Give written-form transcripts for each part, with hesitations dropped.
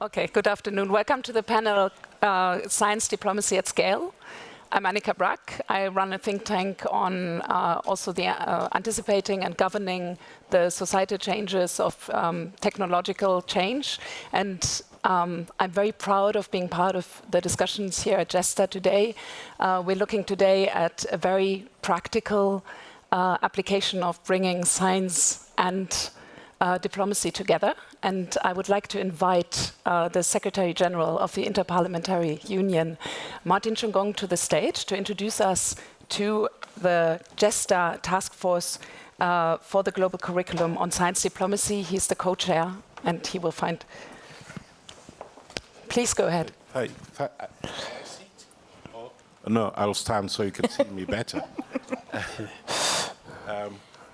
Okay, good afternoon. Welcome to the panel, Science Diplomacy at Scale. I'm Annika Brack. I run a think tank on also the anticipating and governing the societal changes of technological change. And I'm very proud of being part of the discussions here at GESDA today. We're looking today at a very practical application of bringing science and diplomacy together. And I would like to invite the Secretary General of the Interparliamentary Union, Martin Chungong, to the stage to introduce us to the GESDA task force for the global curriculum on science diplomacy. He's the co-chair, and he will find... Please go ahead. Hi. No, I'll stand so you can see me better.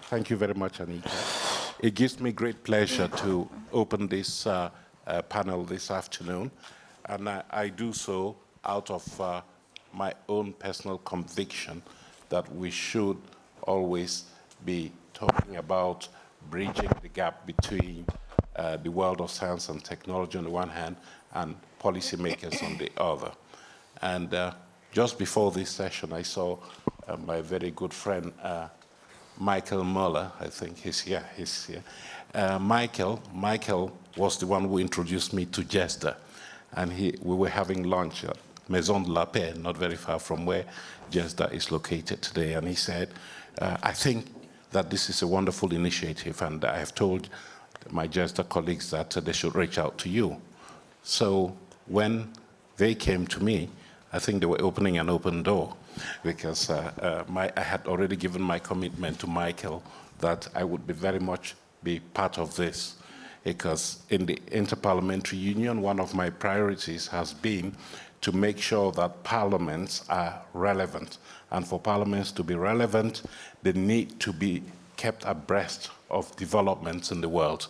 Thank you very much, Anita. It gives me great pleasure to open this panel this afternoon, and I do so out of my own personal conviction that we should always be talking about bridging the gap between the world of science and technology on the one hand and policymakers on the other. And just before this session, I saw my very good friend, Michael Muller, I think he's here. Michael was the one who introduced me to GESDA, and we were having lunch at Maison de la Paix, not very far from where GESDA is located today, and he said, I think that this is a wonderful initiative, and I have told my GESDA colleagues that they should reach out to you. So when they came to me, I think they were opening an open door, because I had already given my commitment to Michael that I would very much be part of this, because in the Interparliamentary Union, one of my priorities has been to make sure that parliaments are relevant. And for parliaments to be relevant, they need to be kept abreast of developments in the world.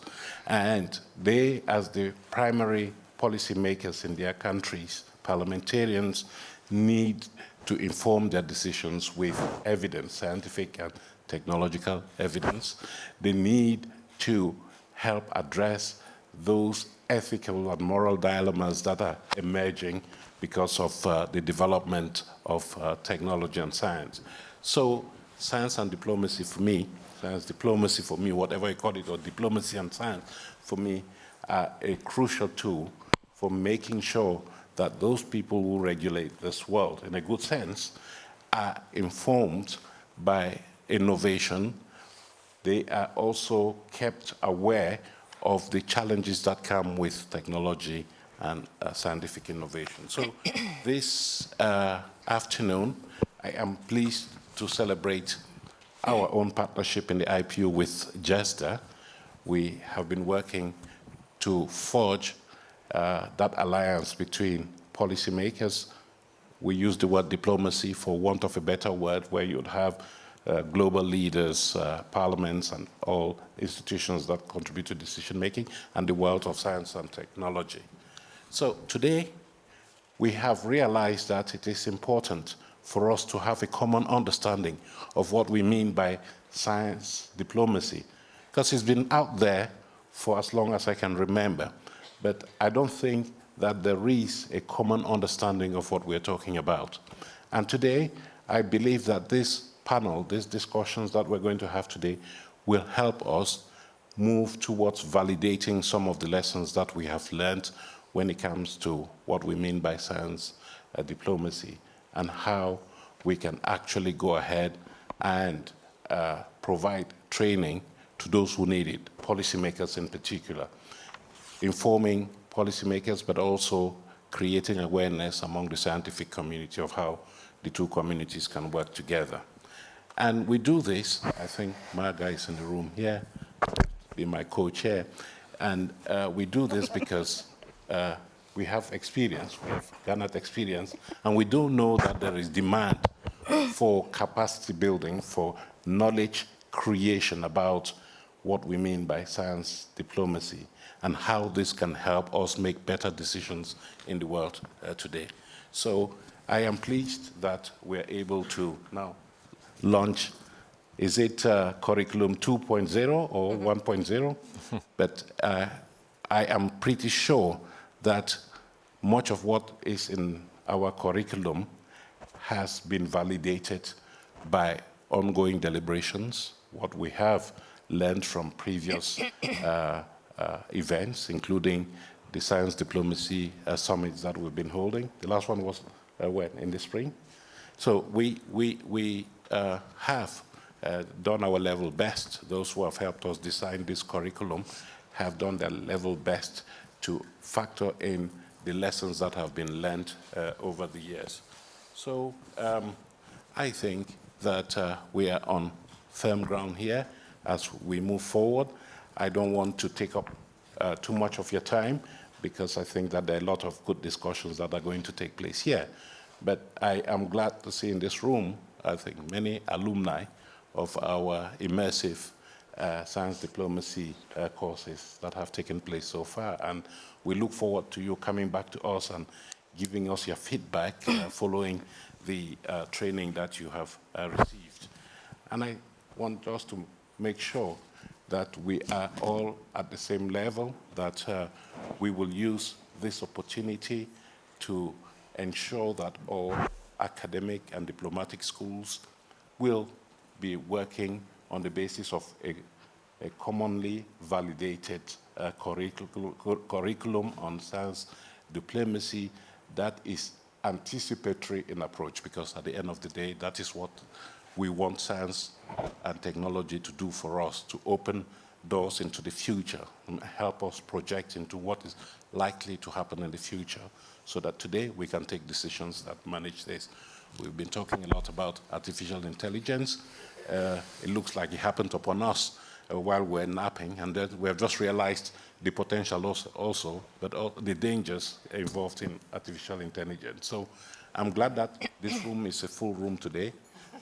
And they, as the primary policymakers in their countries, parliamentarians, need to inform their decisions with evidence, scientific and technological evidence. They need to help address those ethical and moral dilemmas that are emerging because of the development of technology and science. So science and diplomacy for me, whatever you call it, or diplomacy and science, for me, are a crucial tool for making sure that those people who regulate this world, in a good sense, are informed by innovation. They are also kept aware of the challenges that come with technology and scientific innovation. So this afternoon, I am pleased to celebrate our own partnership in the IPU with GESDA. We have been working to forge that alliance between policymakers. We use the word diplomacy for want of a better word, where you'd have global leaders, parliaments, and all institutions that contribute to decision-making, and the world of science and technology. So today, we have realized that it is important for us to have a common understanding of what we mean by science diplomacy, because it's been out there for as long as I can remember. But I don't think that there is a common understanding of what we're talking about. And today, I believe that this panel, these discussions that we're going to have today, will help us move towards validating some of the lessons that we have learned when it comes to what we mean by science diplomacy, and how we can actually go ahead and provide training to those who need it, policymakers in particular, informing policymakers, but also creating awareness among the scientific community of how the two communities can work together. And we do this, I think Marga is in the room here, be my co-chair, and we do this because we have experience, we have garnered experience, and we do know that there is demand for capacity building, for knowledge creation about what we mean by science diplomacy, and how this can help us make better decisions in the world today. So I am pleased that we're able to now launch, is it curriculum 2.0 or 1.0? But I am pretty sure that much of what is in our curriculum has been validated by ongoing deliberations, what we have learned from previous events, including the science diplomacy summits that we've been holding. The last one was when? In the spring? So we have done our level best. Those who have helped us design this curriculum have done their level best to factor in the lessons that have been learned over the years. So I think that we are on firm ground here as we move forward. I don't want to take up too much of your time because I think that there are a lot of good discussions that are going to take place here. But I am glad to see in this room, I think, many alumni of our immersive science diplomacy courses that have taken place so far. And we look forward to you coming back to us and giving us your feedback following the training that you have received. And I want just to make sure that we are all at the same level, that we will use this opportunity to ensure that all academic and diplomatic schools will be working on the basis of a commonly validated curriculum on science diplomacy that is anticipatory in approach, because at the end of the day, that is what we want science and technology to do for us, to open doors into the future and help us project into what is likely to happen in the future, so that today we can take decisions that manage this. We've been talking a lot about artificial intelligence. It looks like it happened upon us while we're napping, and that we have just realized the potential also, but all the dangers involved in artificial intelligence. So I'm glad that this room is a full room today.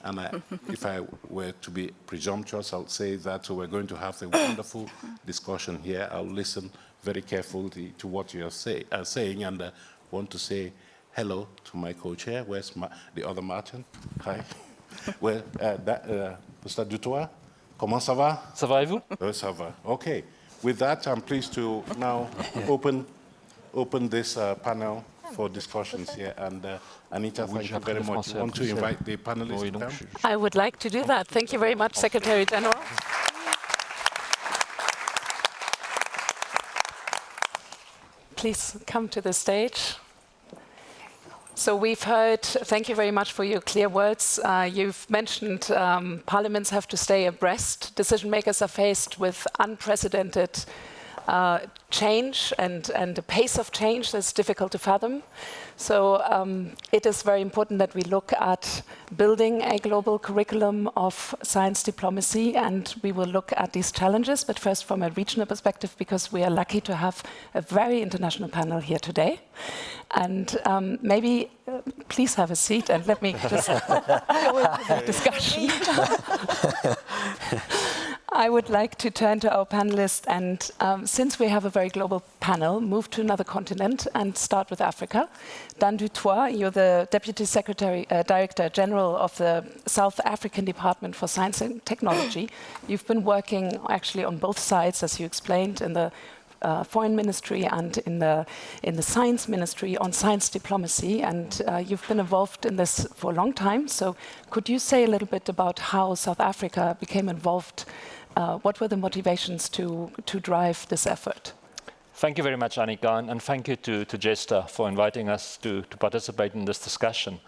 And if I were to be presumptuous, I'll say that we're going to have a wonderful discussion here. I'll listen very carefully to what you are saying, and want to say hello to my co-chair. Where's the other Martin? Hi. Well, Mr. Dutoit, comment ça va? Ça va et vous? Ça va. Okay. With that, I'm pleased to now open this panel for discussions here. And Anita, thank you very much. You want to invite the panelists to come? I would like to do that. Thank you very much, Secretary General. Please come to the stage. So we've heard, thank you very much for your clear words. You've mentioned parliaments have to stay abreast. Decision makers are faced with unprecedented change and the pace of change that's difficult to fathom. So it is very important that we look at building a global curriculum of science diplomacy, and we will look at these challenges, but first from a regional perspective, because we are lucky to have a very international panel here today. And maybe please have a seat and let me just go into the discussion. I would like to turn to our panelists, and since we have a very global panel, move to another continent and start with Africa. Dan Dutoit, you're the Deputy Secretary, Director General of the South African Department for Science and Technology. You've been working actually on both sides, as you explained, in the Foreign Ministry and in the Science Ministry on science diplomacy, and you've been involved in this for a long time. So could you say a little bit about how South Africa became involved? What were the motivations to drive this effort? Thank you very much, Annika, and thank you to GESDA for inviting us to participate in this discussion.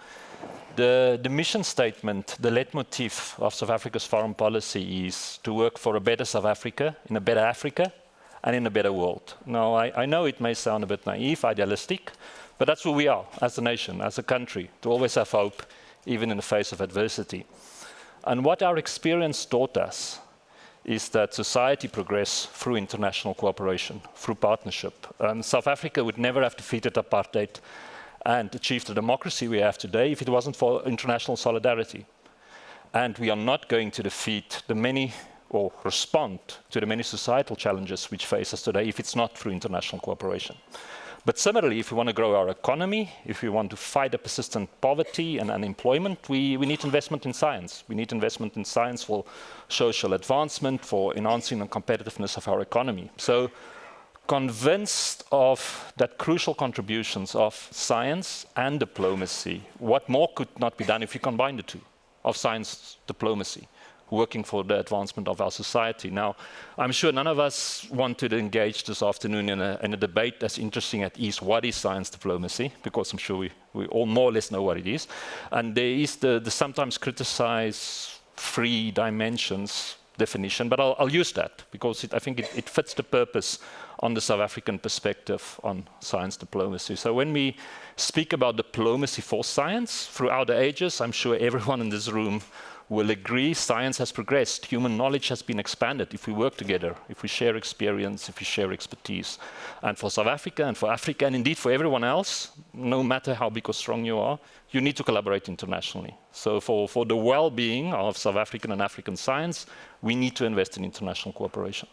The mission statement, the leitmotif of South Africa's foreign policy is to work for a better South Africa, in a better Africa, and in a better world. Now, I know it may sound a bit naive, idealistic, but that's who we are as a nation, as a country, to always have hope, even in the face of adversity. And what our experience taught us is that society progresses through international cooperation, through partnership. South Africa would never have defeated apartheid and achieved the democracy we have today if it wasn't for international solidarity. And we are not going to defeat the many, or respond to the many societal challenges which face us today if it's not through international cooperation. But similarly, if we want to grow our economy, if we want to fight the persistent poverty and unemployment, we need investment in science. We need investment in science for social advancement, for enhancing the competitiveness of our economy. So convinced of that crucial contributions of science and diplomacy. What more could not be done if you combine the two, of science, diplomacy, working for the advancement of our society. Now, I'm sure none of us want to engage this afternoon in a debate as interesting as is what is science diplomacy, because I'm sure we all more or less know what it is. And there is the sometimes criticized three dimensions definition, but I'll use that because I think it fits the purpose on the South African perspective on science diplomacy. So when we speak about diplomacy for science throughout the ages, I'm sure everyone in this room will agree science has progressed, human knowledge has been expanded if we work together, if we share experience, if we share expertise. And for South Africa and for Africa, and indeed for everyone else, no matter how big or strong you are, you need to collaborate internationally. So for the well-being of South African and African science, we need to invest in international cooperation.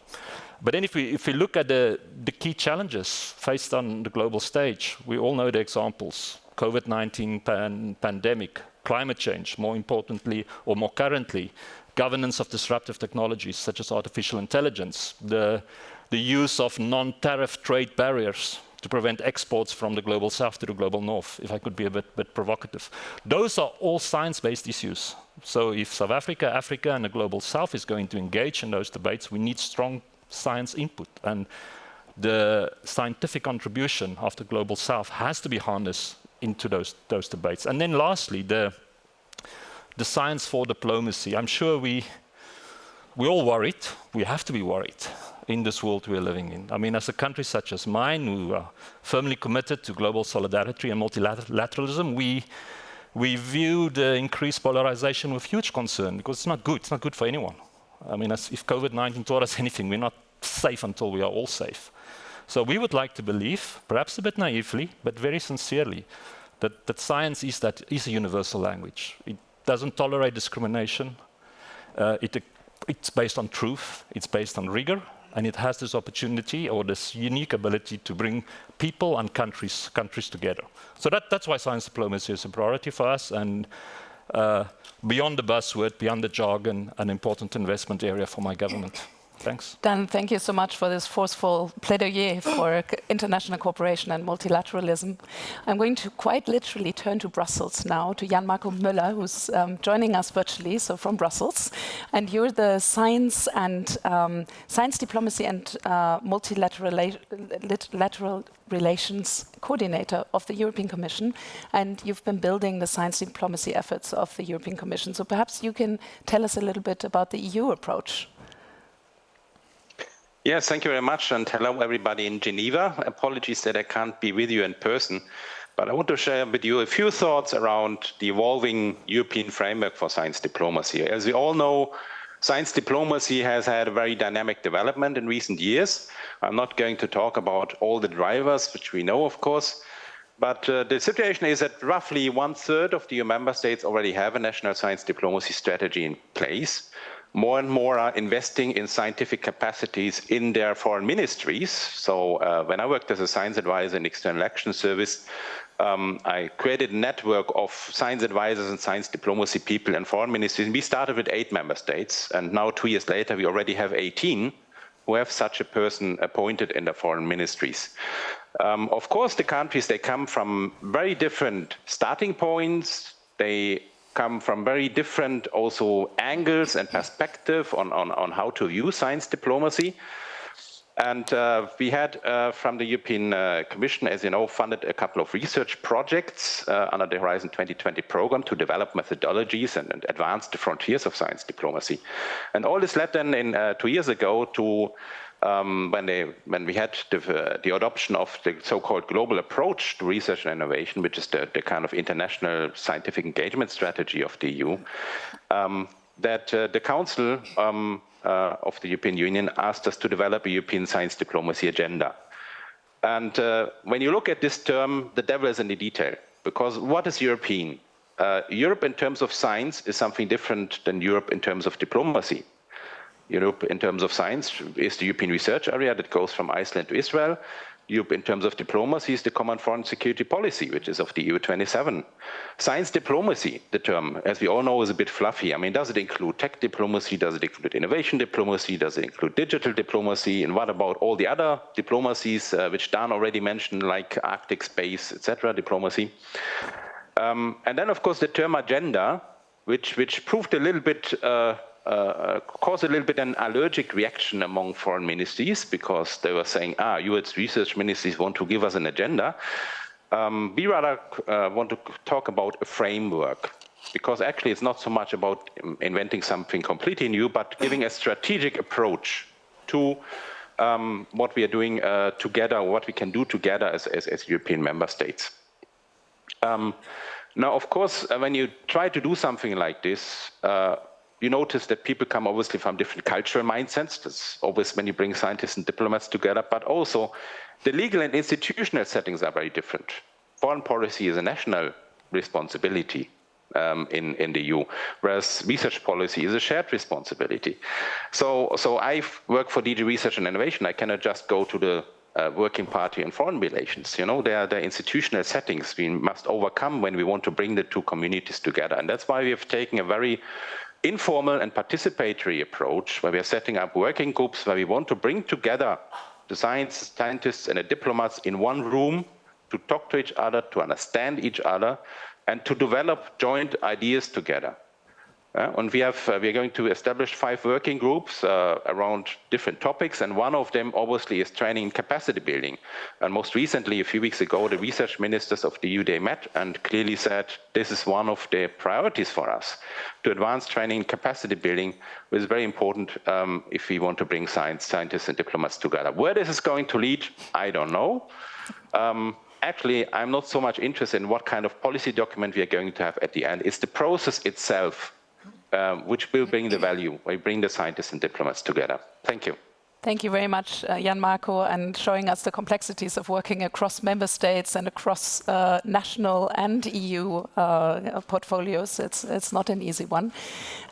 But then if we look at the key challenges faced on the global stage, we all know the examples. COVID-19 pandemic, climate change, more importantly, or more currently, governance of disruptive technologies such as artificial intelligence, the use of non-tariff trade barriers to prevent exports from the global south to the global north, if I could be a bit provocative. Those are all science-based issues. So if South Africa, Africa, and the global south is going to engage in those debates, we need strong science input. And the scientific contribution of the global south has to be harnessed into those debates. And then lastly, the science for diplomacy. I'm sure we're all worried. We have to be worried in this world we're living in. I mean, as a country such as mine, who are firmly committed to global solidarity and multilateralism, we view the increased polarization with huge concern because it's not good. It's not good for anyone. I mean, if COVID-19 taught us anything, we're not safe until we are all safe. So we would like to believe, perhaps a bit naively, but very sincerely, that science is a universal language. It doesn't tolerate discrimination. It's based on truth. It's based on rigor. And it has this opportunity or this unique ability to bring people and countries together. So that's why science diplomacy is a priority for us. And beyond the buzzword, beyond the jargon, an important investment area for my government. Thanks. Dan, thank you so much for this forceful plaidoyer for international cooperation and multilateralism. I'm going to quite literally turn to Brussels now, to Jan-Marco Müller, who's joining us virtually, so from Brussels. And you're the science diplomacy and multilateral relations coordinator of the European Commission, and you've been building the science diplomacy efforts of the European Commission. So perhaps you can tell us a little bit about the EU approach. Yes, thank you very much, and hello everybody in Geneva. Apologies that I can't be with you in person, but I want to share with you a few thoughts around the evolving European framework for science diplomacy. As we all know, science diplomacy has had a very dynamic development in recent years. I'm not going to talk about all the drivers, which we know, of course, but the situation is that roughly 1/3 of the EU member states already have a national science diplomacy strategy in place. More and more are investing in scientific capacities in their foreign ministries. So when I worked as a science advisor in External Action Service, I created a network of science advisors and science diplomacy people in foreign ministries. And we started with 8 member states, and now 2 years later, we already have 18 who have such a person appointed in the foreign ministries. Of course, the countries, they come from very different starting points. They come from very different also angles and perspective on how to view science diplomacy. And we had from the European Commission, as you know, funded a couple of research projects under the Horizon 2020 program to develop methodologies and advance the frontiers of science diplomacy. And all this led then in 2 years ago to when we had the adoption of the so-called global approach to research and innovation, which is the kind of international scientific engagement strategy of the EU, that the Council of the European Union asked us to develop a European science diplomacy agenda. And when you look at this term, the devil is in the detail, because what is European? Europe in terms of science is something different than Europe in terms of diplomacy. Europe, in terms of science, is the European research area that goes from Iceland to Israel. in terms of diplomacy is the common foreign security policy, which is of the EU 27. Science diplomacy, the term, as we all know, is a bit fluffy. I mean, does it include tech diplomacy? Does it include innovation diplomacy? Does it include digital diplomacy? And what about all the other diplomacies, which Dan already mentioned, like Arctic space, etc., diplomacy? And then, of course, the term agenda, which proved a little bit, caused a little bit an allergic reaction among foreign ministries, because they were saying, you as research ministries want to give us an agenda. We rather want to talk about a framework, because actually it's not so much about inventing something completely new, but giving a strategic approach to what we are doing together, what we can do together as European member states. Now, of course, when you try to do something like this, you notice that people come obviously from different cultural mindsets. That's always when you bring scientists and diplomats together, but also the legal and institutional settings are very different. Foreign policy is a national responsibility in the EU, whereas research policy is a shared responsibility. So I work for DG Research and Innovation. I cannot just go to the working party in foreign relations. You know, there are institutional settings we must overcome when we want to bring the two communities together. And that's why we have taken a very informal and participatory approach, where we are setting up working groups where we want to bring together the scientists and the diplomats in one room to talk to each other, to understand each other, and to develop joint ideas together. And we are going to establish 5 working groups around different topics, and one of them obviously is training and capacity building. And most recently, a few weeks ago, the research ministers of the EU, they met and clearly said this is one of the priorities for us, to advance training and capacity building, which is very important if we want to bring scientists and diplomats together. Where this is going to lead, I don't know. Actually, I'm not so much interested in what kind of policy document we are going to have at the end. It's the process itself which will bring the value, we bring the scientists and diplomats together. Thank you. Thank you very much, Jan Marco, and showing us the complexities of working across member states and across national and EU portfolios. It's not an easy one.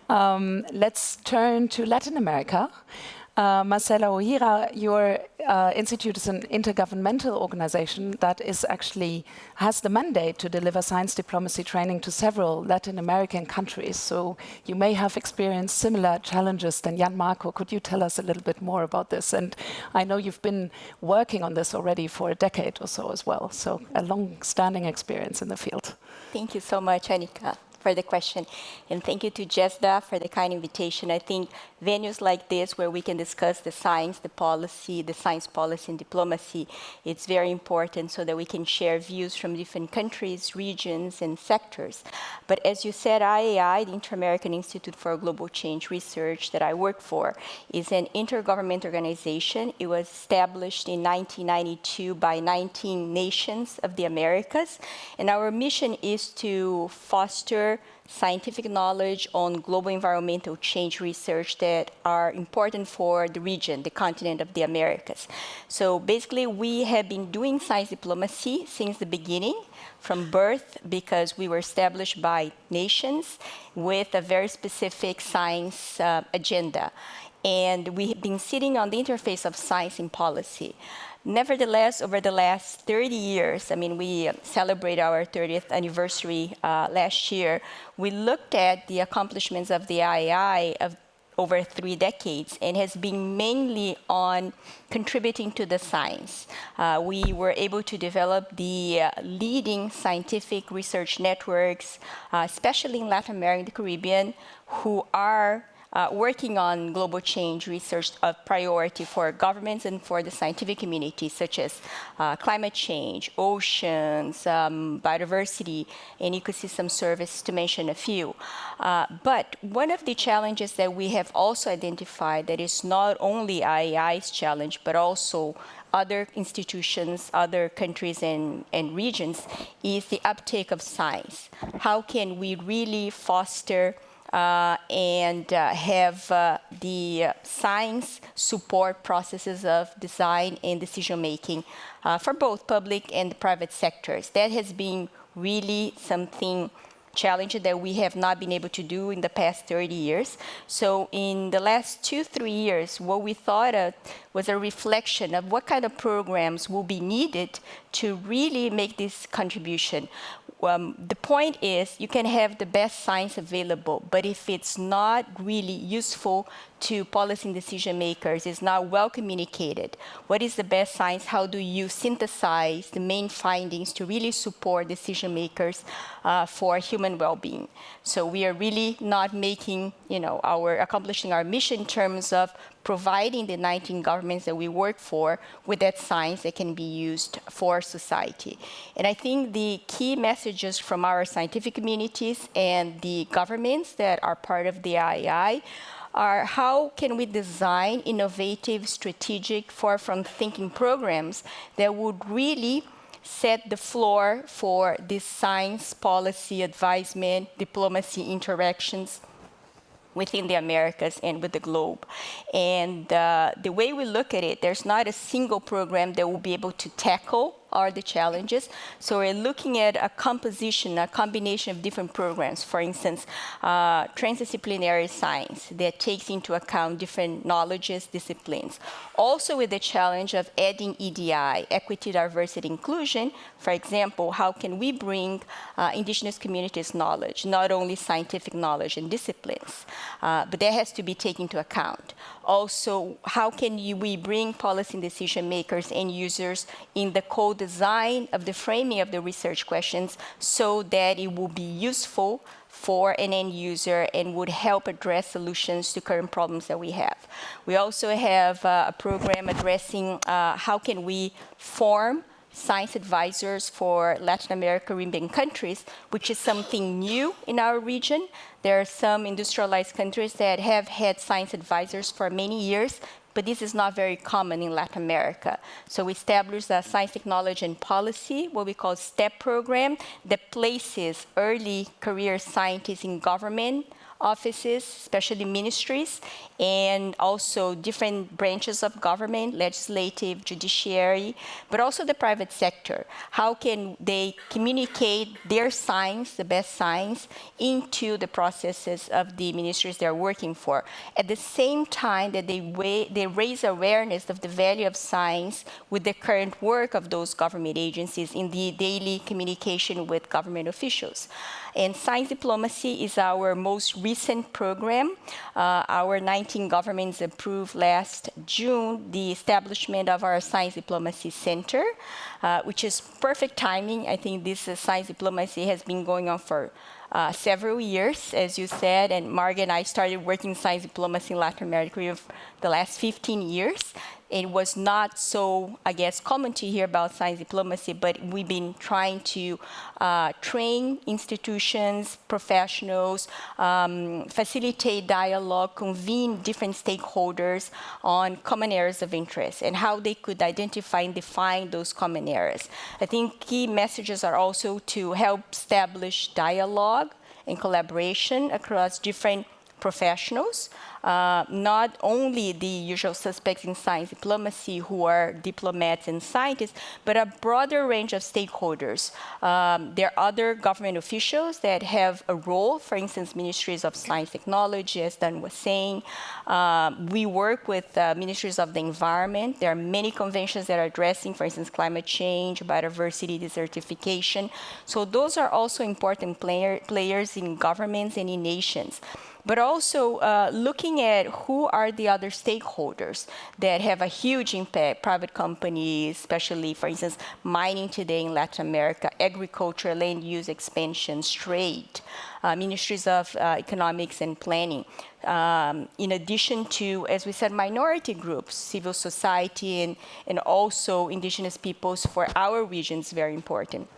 Let's turn to Latin America. Marcela O'Hira, your institute is an intergovernmental organization that is actually has the mandate to deliver science diplomacy training to several Latin American countries. So you may have experienced similar challenges than Jan Marco. Could you tell us a little bit more about this? And I know you've been working on this already for a decade or so as well. So a long-standing experience in the field. Thank you so much, Annika, for the question. And thank you to GESDA for the kind invitation. I think venues like this, where we can discuss the science, the policy, the science policy and diplomacy, it's very important so that we can share views from different countries, regions, and sectors. But as you said, IAI, the Inter-American Institute for Global Change Research that I work for, is an intergovernmental organization. It was established in 1992 by 19 nations of the Americas. And our mission is to foster scientific knowledge on global environmental change research that are important for the region, the continent of the Americas. So basically, we have been doing science diplomacy since the beginning, from birth, because we were established by nations with a very specific science agenda. And we have been sitting on the interface of science and policy. Nevertheless, over the last 30 years, I mean, we celebrate our 30th anniversary last year, we looked at the accomplishments of the IAI of over 3 decades, and has been mainly on contributing to the science. We were able to develop the leading scientific research networks, especially in Latin America and the Caribbean, who are working on global change research of priority for governments and for the scientific community, such as climate change, oceans, biodiversity, and ecosystem service, to mention a few. But one of the challenges that we have also identified that is not only IAI's challenge, but also other institutions, other countries and regions, is the uptake of science. How can we really foster and have the science support processes of design and decision-making for both public and private sectors? That has been really something challenge that we have not been able to do in the past 30 years. So in the last 2-3 years, what we thought of was a reflection of what kind of programs will be needed to really make this contribution. The point is you can have the best science available, but if it's not really useful to policy and decision makers, it's not well communicated. What is the best science? How do you synthesize the main findings to really support decision makers for human well-being? So we are really not making, accomplishing our mission in terms of providing the 19 governments that we work for with that science that can be used for society. And I think the key messages from our scientific communities and the governments that are part of the IAI are how can we design innovative, strategic, forefront thinking programs that would really set the floor for this science policy advisement, diplomacy interactions within the Americas and with the globe. And the way we look at it, there's not a single program that will be able to tackle all the challenges. So we're looking at a composition, a combination of different programs. For instance, transdisciplinary science that takes into account different knowledges, disciplines. Also with the challenge of adding EDI, equity, diversity, inclusion. For example, how can we bring indigenous communities knowledge, not only scientific knowledge and disciplines, but that has to be taken into account. Also, how can we bring policy and decision makers and users in the co-design of the framing of the research questions so that it will be useful for an end user and would help address solutions to current problems that we have. We also have a program addressing how can we form science advisors for Latin America, Caribbean countries, which is something new in our region. There are some industrialized countries that have had science advisors for many years, but this is not very common in Latin America. So we established a science, technology, and policy, what we call STEP program, that places early career scientists in government offices, especially ministries, and also different branches of government, legislative, judiciary, but also the private sector. How can they communicate their science, the best science, into the processes of the ministries they're working for? At the same time that they raise awareness of the value of science with the current work of those government agencies in the daily communication with government officials. And science diplomacy is our most recent program. Our 19 governments approved last June the establishment of our Science Diplomacy Center, which is perfect timing. I think this science diplomacy has been going on for several years, as you said, and Marga and I started working in science diplomacy in Latin America for the last 15 years. It was not so, I guess, common to hear about science diplomacy, but we've been trying to train institutions, professionals, facilitate dialogue, convene different stakeholders on common areas of interest and how they could identify and define those common areas. I think key messages are also to help establish dialogue and collaboration across different professionals, not only the usual suspects in science diplomacy who are diplomats and scientists, but a broader range of stakeholders. There are other government officials that have a role, for instance, ministries of science technology, as Dan was saying. We work with ministries of the environment. There are many conventions that are addressing, for instance, climate change, biodiversity, desertification. So those are also important players in governments and in nations. But also looking at who are the other stakeholders that have a huge impact, private companies, especially, for instance, mining today in Latin America, agriculture, land use expansion, trade, ministries of economics and planning. In addition to, as we said, minority groups, civil society, and also indigenous peoples for our region is very important.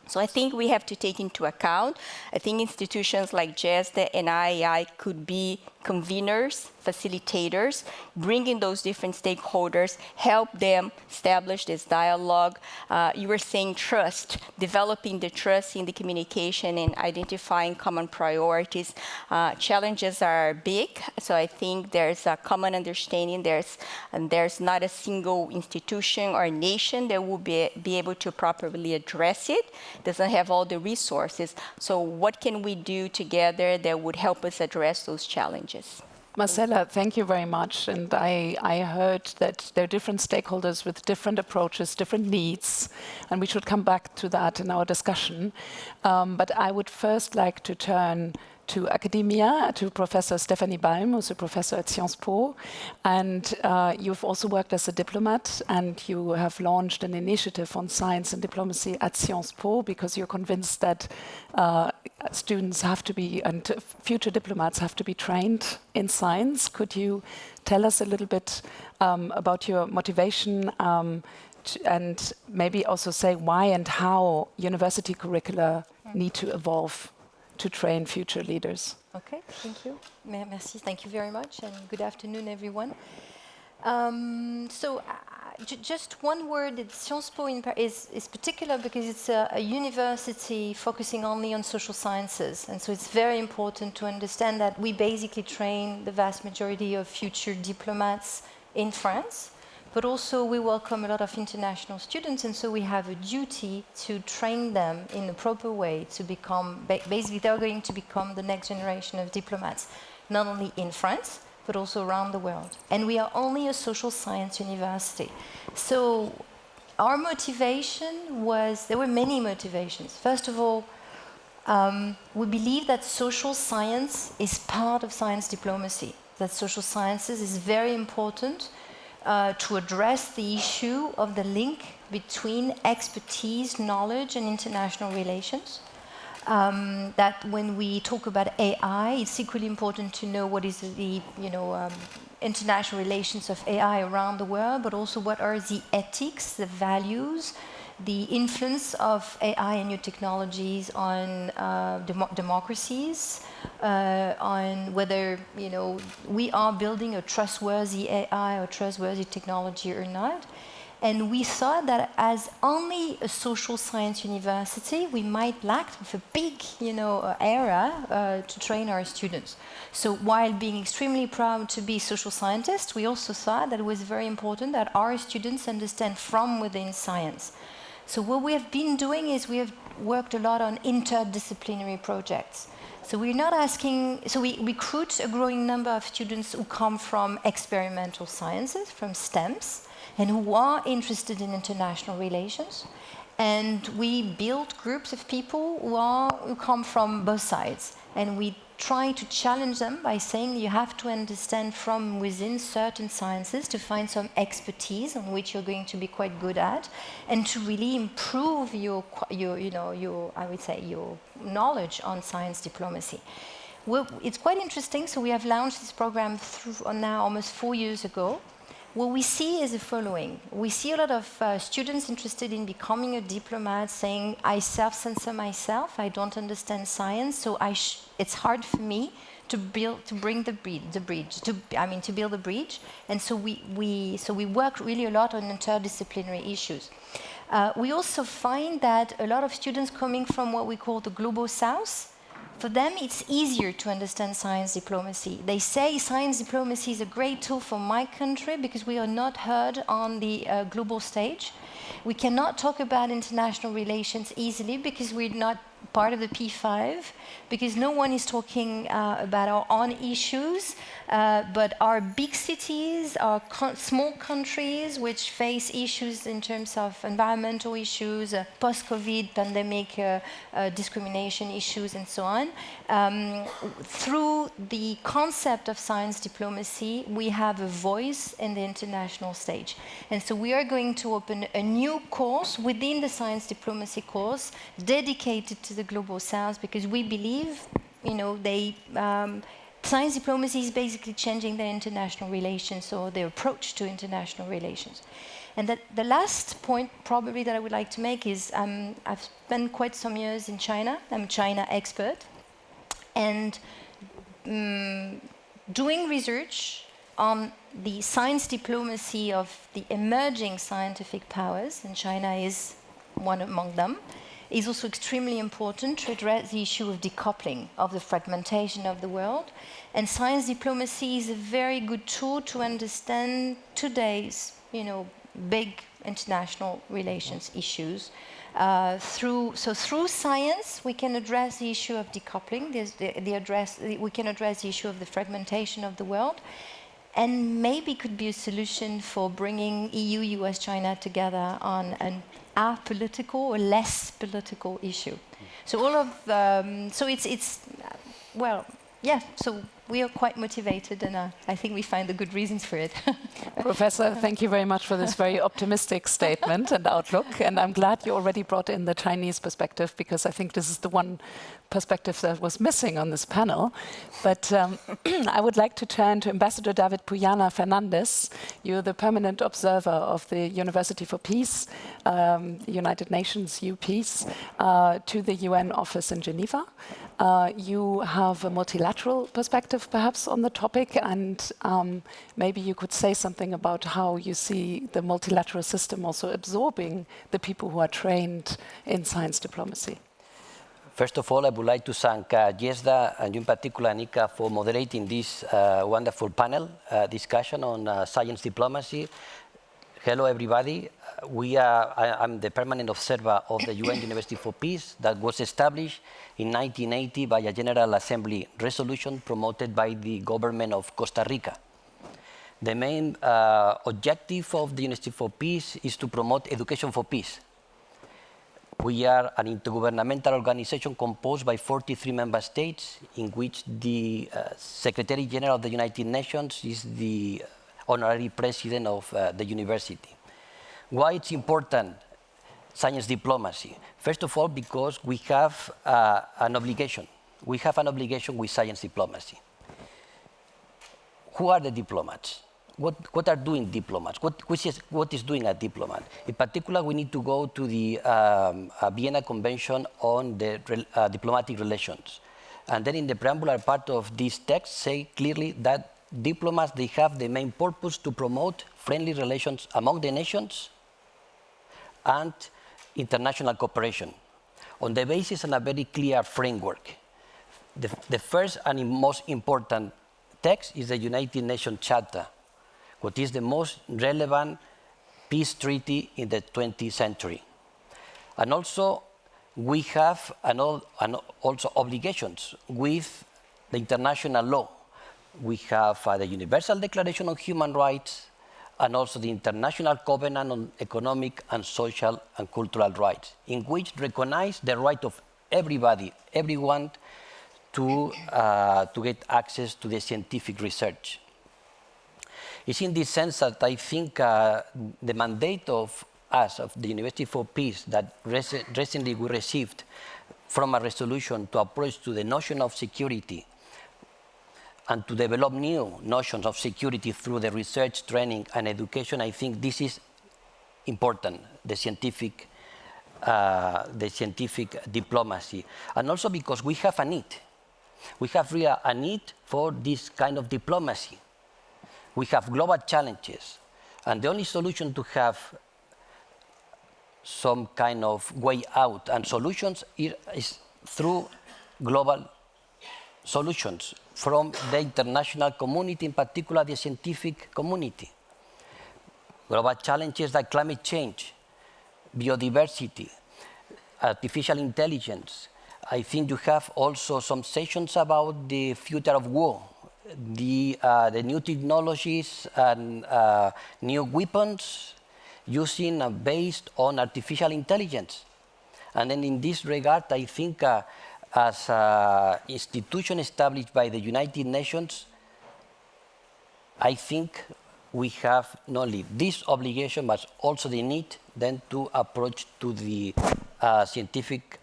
So I think we have to take into account, I think institutions like GESDA and IAI could be conveners, facilitators, bringing those different stakeholders, help them establish this dialogue. You were saying trust, developing the trust in the communication and identifying common priorities. Challenges are big, so I think there's a common understanding. There's not a single institution or nation that will be able to properly address it. doesn't have all the resources. So what can we do together that would help us address those challenges? Marcella, thank you very much. And I heard that there are different stakeholders with different approaches, different needs, and we should come back to that in our discussion. But I would first like to turn to academia, to Professor Stephanie Balm, who's a professor at Sciences Po. And you've also worked as a diplomat, and you have launched an initiative on science and diplomacy at Sciences Po because you're convinced that students have to be, and future diplomats have to be trained in science. Could you tell us a little bit about your motivation and maybe also say why and how university curricula need to evolve to train future leaders? Okay, thank you. Merci, thank you very much, and good afternoon, everyone. Just one word, Sciences Po is particular because it's a university focusing only on social sciences. And so it's very important to understand that we basically train the vast majority of future diplomats in France, but also we welcome a lot of international students, and so we have a duty to train them in the proper way to become, basically they're going to become the next generation of diplomats, not only in France, but also around the world. And we are only a social science university. So our motivation was, there were many motivations. First of all, we believe that social science is part of science diplomacy, that social sciences is very important to address the issue of the link between expertise, knowledge, and international relations. That when we talk about AI, it's equally important to know what is the international relations of AI around the world, but also what are the ethics, the values, the influence of AI and new technologies on democracies, on whether we are building a trustworthy AI or trustworthy technology or not. And we thought that as only a social science university, we might lack of a big area to train our students. So while being extremely proud to be social scientists, we also thought that it was very important that our students understand from within science. So what we have been doing is we have worked a lot on interdisciplinary projects. So we're not asking, so we recruit a growing number of students who come from experimental sciences, from STEMs, and who are interested in international relations. And we build groups of people who come from both sides. And we try to challenge them by saying you have to understand from within certain sciences to find some expertise on which you're going to be quite good at, and to really improve your I would say, your knowledge on science diplomacy. Well, it's quite interesting. So we have launched this program now almost 4 years ago. What we see is the following. We see a lot of students interested in becoming a diplomat saying, I self-censor myself, I don't understand science, so it's hard for me to build a bridge. And so we work really a lot on interdisciplinary issues. We also find that a lot of students coming from what we call the Global South, for them, it's easier to understand science diplomacy. They say science diplomacy is a great tool for my country because we are not heard on the global stage. We cannot talk about international relations easily because we're not part of the P5, because no one is talking about our own issues, but our big cities, our small countries which face issues in terms of environmental issues, post-COVID pandemic discrimination issues and so on. Through the concept of science diplomacy, we have a voice in the international stage. And so we are going to open a new course within the science diplomacy course dedicated to the Global South, because we believe, science diplomacy is basically changing their international relations or their approach to international relations. And the last point probably that I would like to make is I've spent quite some years in China. I'm a China expert. And doing research on the science diplomacy of the emerging scientific powers, and China is one among them, is also extremely important to address the issue of decoupling, of the fragmentation of the world. And science diplomacy is a very good tool to understand today's, big international relations issues, Through science, we can address the issue of decoupling. We can address the issue of the fragmentation of the world, and maybe could be a solution for bringing EU, US, China together on an apolitical or less political issue. So so we are quite motivated, and I think we find the good reasons for it. Professor, thank you very much for this very optimistic statement and outlook. And I'm glad you already brought in the Chinese perspective, because I think this is the one perspective that was missing on this panel. But I would like to turn to Ambassador David Puyana Fernandez. You're the permanent observer of the University for Peace, United Nations U-Peace, to the UN office in Geneva. You have a multilateral perspective perhaps on the topic, and maybe you could say something about how you see the multilateral system also absorbing the people who are trained in science diplomacy. First of all, I would like to thank GESDA and in particular Annika for moderating this wonderful panel discussion on science diplomacy. Hello, everybody. I'm the permanent observer of the UN University for Peace that was established in 1980 by a General Assembly resolution promoted by the government of Costa Rica. The main objective of the University for Peace is to promote education for peace. We are an intergovernmental organization composed by 43 member states, in which the Secretary General of the United Nations is the honorary president of the university. Why it's important, science diplomacy? First of all, because we have an obligation. We have an obligation with science diplomacy. Who are the diplomats? What are doing diplomats? What is doing a diplomat? In particular, we need to go to the Vienna Convention on the diplomatic relations. And then in the preambular part of this text say clearly that diplomats, they have the main purpose to promote friendly relations among the nations and international cooperation on the basis of a very clear framework. The first and most important text is the United Nations Charter, what is the most relevant peace treaty in the 20th century. And also, we have also obligations with the international law. We have the Universal Declaration on Human Rights and also the International Covenant on Economic and Social and Cultural Rights, in which recognize the right of everybody, everyone, to get access to the scientific research. It's in this sense that I think the mandate of us, of the University for Peace, that recently we received from a resolution to approach to the notion of security and to develop new notions of security through the research, training, and education, I think this is important, the scientific diplomacy. And also because we have a need. We have really a need for this kind of diplomacy. We have global challenges, and the only solution to have some kind of way out and solutions is through global solutions from the international community, in particular the scientific community. Global challenges like climate change, biodiversity, artificial intelligence. I think you have also some sessions about the future of war, the new technologies and new weapons using based on artificial intelligence. And then in this regard, I think as an institution established by the United Nations, I think we have not only this obligation, but also the need then to approach to the scientific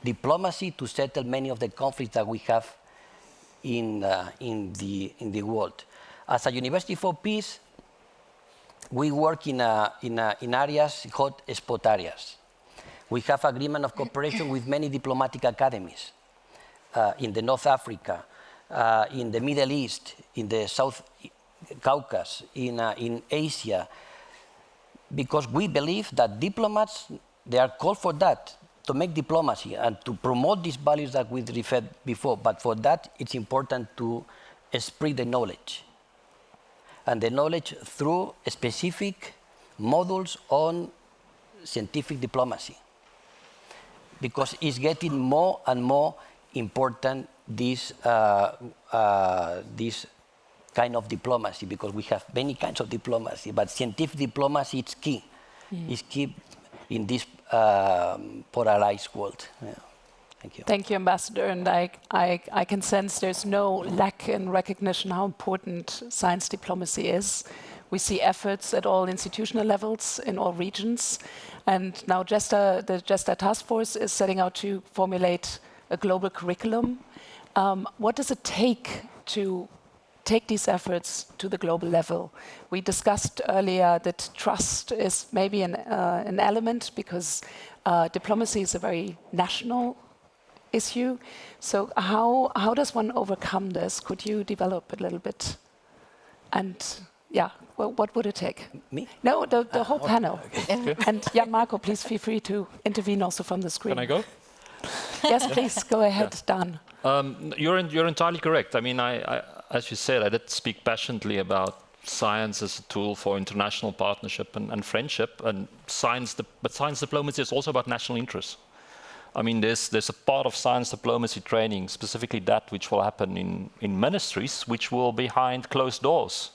diplomacy to settle many of the conflicts that we have in the world. As a University for Peace, we work in areas called spot areas. We have agreement of cooperation with many diplomatic academies in the North Africa, in the Middle East, in the South Caucasus, in Asia, because we believe that diplomats, they are called for that, to make diplomacy and to promote these values that we referred before. But for that, it's important to spread the knowledge. And the knowledge through specific modules on scientific diplomacy. because it's getting more and more important, this kind of diplomacy, because we have many kinds of diplomacy, but scientific diplomacy is key. Is key in this polarized world. Yeah. Thank you. Thank you, Ambassador. And I can sense there's no lack in recognition how important science diplomacy is. We see efforts at all institutional levels in all regions. And now GESDA, the GESDA task force is setting out to formulate a global curriculum. What does it take to take these efforts to the global level? We discussed earlier that trust is maybe an element, because diplomacy is a very national issue. So how does one overcome this? Could you develop a little bit? And yeah, well, what would it take? Me? No, the whole panel. Okay. And Marco, please feel free to intervene also from the screen. Can I go? Yes, please, go ahead, Dan. You're entirely correct. I mean, as you said, I did speak passionately about science as a tool for international partnership and friendship, and but science diplomacy is also about national interests. I mean, there's a part of science diplomacy training, specifically that which will happen in ministries, which will be behind closed doors,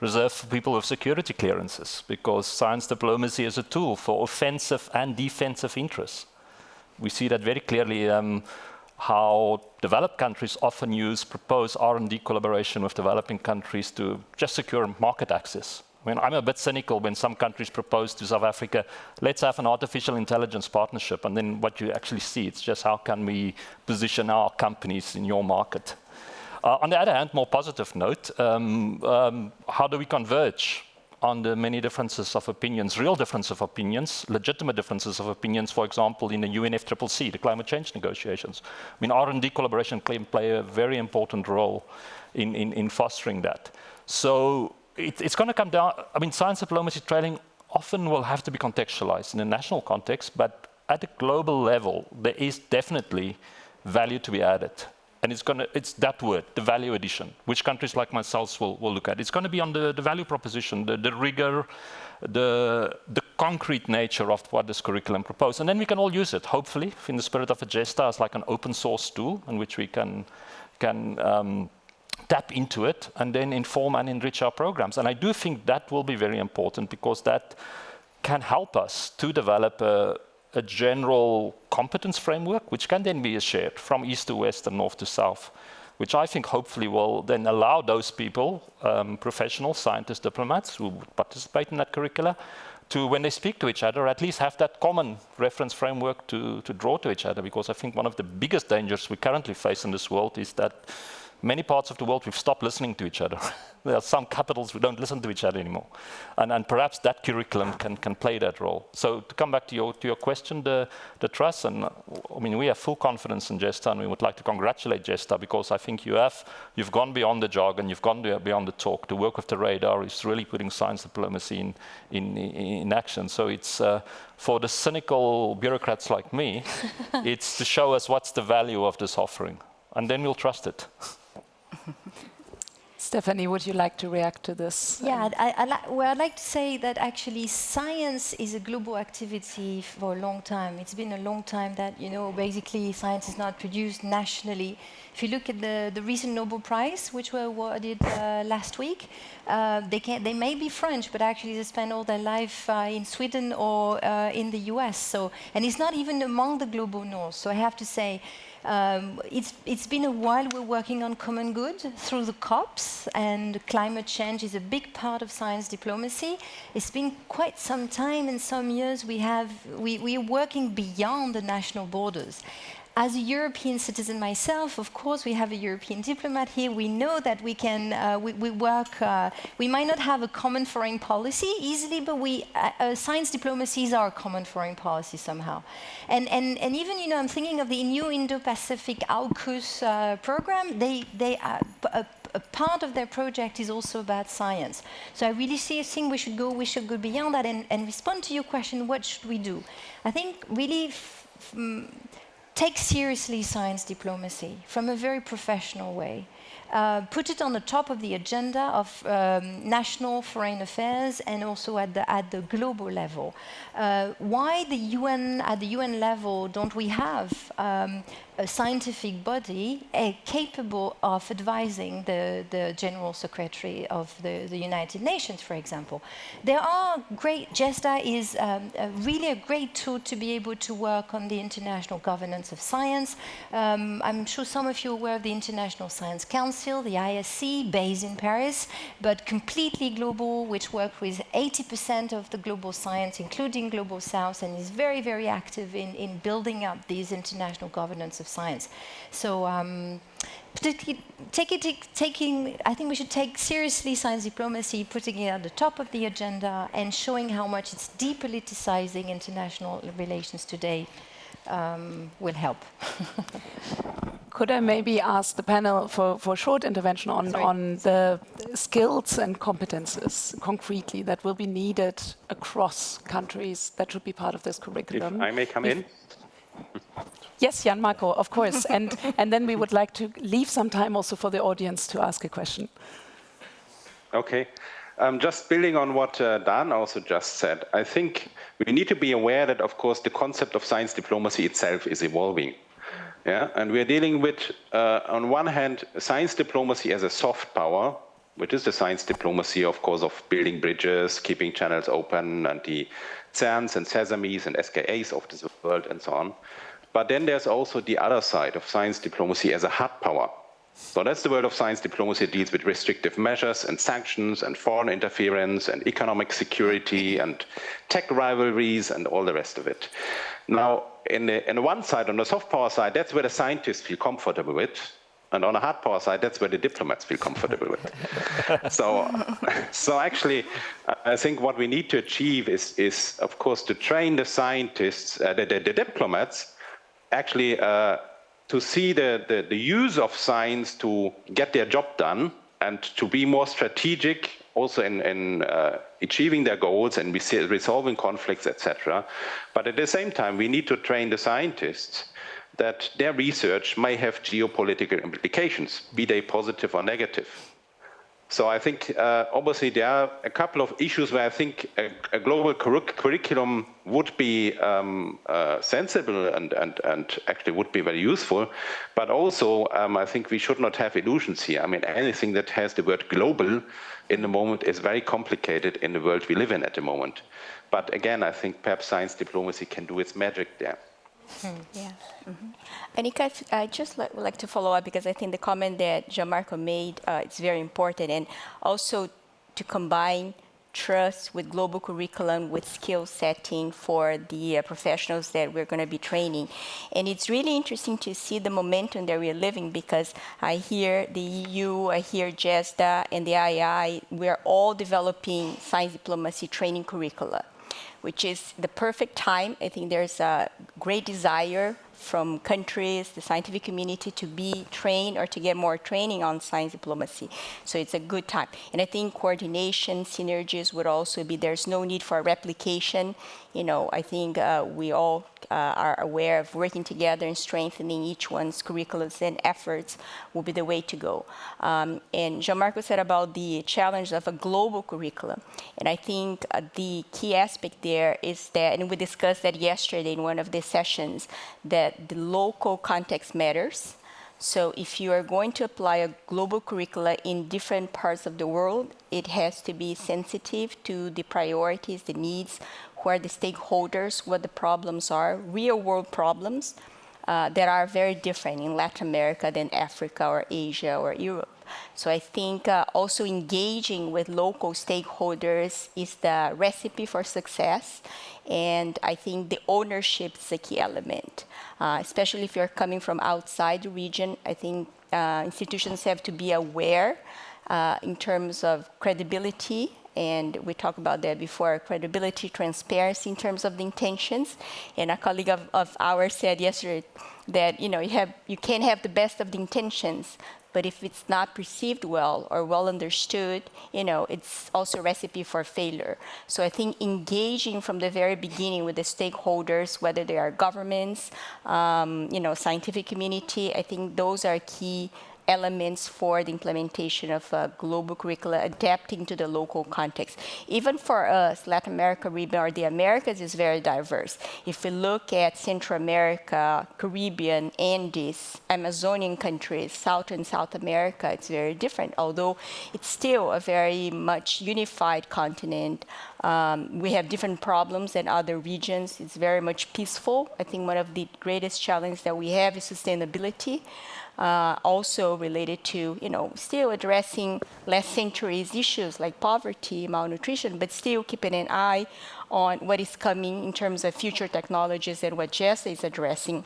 reserved for people with security clearances, because science diplomacy is a tool for offensive and defensive interests. We see that very clearly, how developed countries often propose R&D collaboration with developing countries to just secure market access. I mean, I'm a bit cynical when some countries propose to South Africa, let's have an artificial intelligence partnership, and then what you actually see, it's just how can we position our companies in your market. On the other hand, more positive note, how do we converge on the many differences of opinions, real differences of opinions, legitimate differences of opinions, for example, in the UNFCCC, the climate change negotiations. I mean, R&D collaboration can play a very important role in fostering that. So it's going to come down, I mean, science diplomacy training often will have to be contextualized in a national context, but at a global level, there is definitely value to be added. And it's that word, the value addition, which countries like myself will look at. It's going to be on the value proposition, the rigor, the concrete nature of what this curriculum proposes. And then we can all use it, hopefully, in the spirit of a GESDA, as like an open source tool in which we can tap into it and then inform and enrich our programs. And I do think that will be very important, because that can help us to develop a general competence framework, which can then be shared from east to west and north to south, which I think hopefully will then allow those people, professional scientists, diplomats who participate in that curricula, to, when they speak to each other, at least have that common reference framework to draw to each other. Because I think one of the biggest dangers we currently face in this world is that many parts of the world, we've stopped listening to each other. There are some capitals who don't listen to each other anymore. And perhaps that curriculum can play that role. So to come back to your question, the trust, and I mean, we have full confidence in GESDA, and we would like to congratulate GESDA, because I think you've gone beyond the jargon, you've gone beyond the talk. To work with the radar is really putting science diplomacy in action. So it's for the cynical bureaucrats like me, it's to show us what's the value of this offering, and then we'll trust it. Stephanie, would you like to react to this? Yeah, I'd like to say that actually science is a global activity for a long time. It's been a long time that, basically science is not produced nationally. If you look at the recent Nobel Prize, which were awarded last week, they may be French, but actually they spend all their life in Sweden or in the US. So, and it's not even among the global north. So I have to say, it's been a while we're working on common good through the COPs, and climate change is a big part of science diplomacy. It's been quite some time, and some years we are working beyond the national borders. As a European citizen myself, of course, we have a European diplomat here. We know that we can, we work, we might not have a common foreign policy easily, but science diplomacy is our common foreign policy somehow. And even, I'm thinking of the new Indo-Pacific AUKUS program. A part of their project is also about science. So I really think we should go beyond that and respond to your question, what should we do? I think really take seriously science diplomacy from a very professional way. put it on the top of the agenda of national foreign affairs and also at the global level. Why the UN, at the UN level, don't we have a scientific body capable of advising the General Secretary of the United Nations, for example? There are great, GESDA is really a great tool to be able to work on the international governance of science. I'm sure some of you are aware of the International Science Council, the ISC, based in Paris, but completely global, which works with 80% of the global science, including Global South, and is very, very active in building up these international governance of science. So I think we should take seriously science diplomacy, putting it at the top of the agenda and showing how much it's depoliticizing international relations today will help. Could I maybe ask the panel for a short intervention on the skills and competences, concretely, that will be needed across countries that should be part of this curriculum? If I may come in? Yes, Jan Marco, of course. And then we would like to leave some time also for the audience to ask a question. Okay. Just building on what Dan also just said, I think we need to be aware that, of course, the concept of science diplomacy itself is evolving. Yeah? And we're dealing with, on one hand, science diplomacy as a soft power, which is the science diplomacy, of course, of building bridges, keeping channels open, and the CERNs and SESAMEs and SKAs of this world and so on. But then there's also the other side of science diplomacy as a hard power. So that's the world of science diplomacy. It deals with restrictive measures and sanctions and foreign interference and economic security and tech rivalries and all the rest of it. Now, in the one side, on the soft power side, that's where the scientists feel comfortable with. And on the hard power side, that's where the diplomats feel comfortable with. So actually, I think what we need to achieve is of course, to train the scientists, the diplomats, actually to see the use of science to get their job done and to be more strategic also in achieving their goals and resolving conflicts, etc. But at the same time, we need to train the scientists that their research may have geopolitical implications, be they positive or negative. So I think, obviously, there are a couple of issues where I think a global curriculum would be sensible and actually would be very useful. But also, I think we should not have illusions here. I mean, anything that has the word global in the moment is very complicated in the world we live in at the moment. But again, I think perhaps science diplomacy can do its magic there. Yeah. Annika, I just would like to follow up because I think the comment that Gianmarco made is very important, and also to combine trust with global curriculum with skill setting for the professionals that we're going to be training. And it's really interesting to see the momentum that we're living, because I hear the EU, I hear GESDA and the II, we're all developing science diplomacy training curricula, which is the perfect time. I think there's a great desire from countries, the scientific community, to be trained or to get more training on science diplomacy. So it's a good time. And I think coordination, synergies would also be, there's no need for replication. You know, I think we all are aware of working together and strengthening each one's curriculums and efforts will be the way to go. And Gianmarco said about the challenge of a global curriculum. And I think the key aspect there is that, and we discussed that yesterday in one of the sessions, that the local context matters. So if you are going to apply a global curricula in different parts of the world, it has to be sensitive to the priorities, the needs, who are the stakeholders, what the problems are, real world problems that are very different in Latin America than Africa or Asia or Europe. So I think also engaging with local stakeholders is the recipe for success. And I think the ownership is a key element, especially if you're coming from outside the region. I think institutions have to be aware in terms of credibility, and we talked about that before, credibility, transparency in terms of the intentions. And a colleague of ours said yesterday that you can have the best of the intentions, but if it's not perceived well or well understood, it's also a recipe for failure. So I think engaging from the very beginning with the stakeholders, whether they are governments, scientific community, I think those are key elements for the implementation of global curricula, adapting to the local context. Even for us, Latin America region, or the Americas, is very diverse. If we look at Central America, Caribbean, Andes, Amazonian countries, South and South America, it's very different, although it's still a very much unified continent. We have different problems than other regions. It's very much peaceful. I think one of the greatest challenges that we have is sustainability. Also related to, still addressing last century's issues like poverty, malnutrition, but still keeping an eye on what is coming in terms of future technologies and what GESDA is addressing.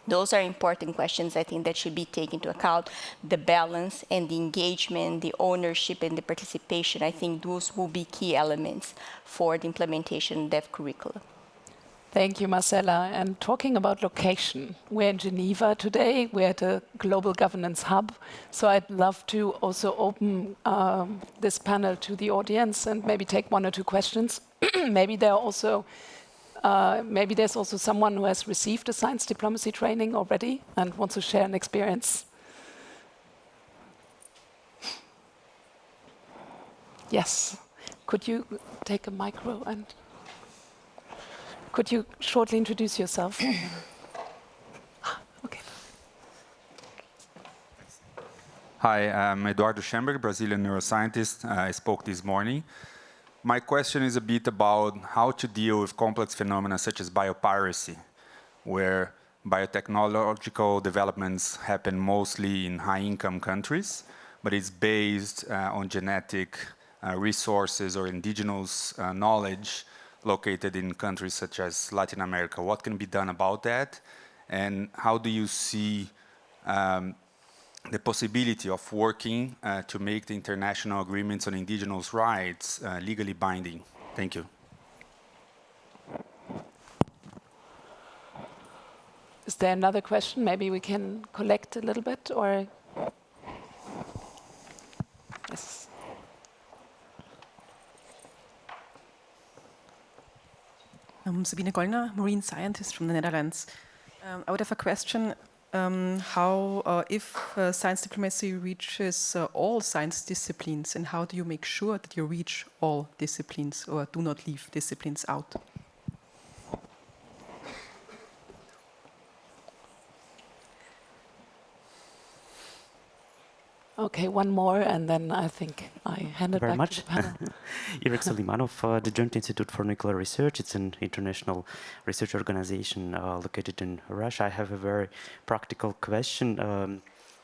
Those are important questions, I think, that should be taken into account. The balance and the engagement, the ownership and the participation, I think those will be key elements for the implementation of that curriculum. Thank you, Marcela. And talking about location, we're in Geneva today. We're at a global governance hub. So I'd love to also open this panel to the audience and maybe take one or two questions. Maybe there's also someone who has received a science diplomacy training already and wants to share an experience. Yes. Could you take a micro and... Could you shortly introduce yourself? Okay. Hi, I'm Eduardo Schemberg, Brazilian neuroscientist. I spoke this morning. My question is a bit about how to deal with complex phenomena such as biopiracy, where biotechnological developments happen mostly in high-income countries, but it's based on genetic resources or indigenous knowledge located in countries such as Latin America. What can be done about that? And how do you see the possibility of working to make the international agreements on indigenous rights legally binding? Thank you. Is there another question? Maybe we can collect a little bit, or... Yes. Sabine Gollner, marine scientist from the Netherlands. I would have a question, if science diplomacy reaches all science disciplines, and how do you make sure that you reach all disciplines or do not leave disciplines out? Okay, one more, and then I think I hand it back to the panel. Irek Solimanov, the Joint Institute for Nuclear Research. It's an international research organization located in Russia. I have a very practical question.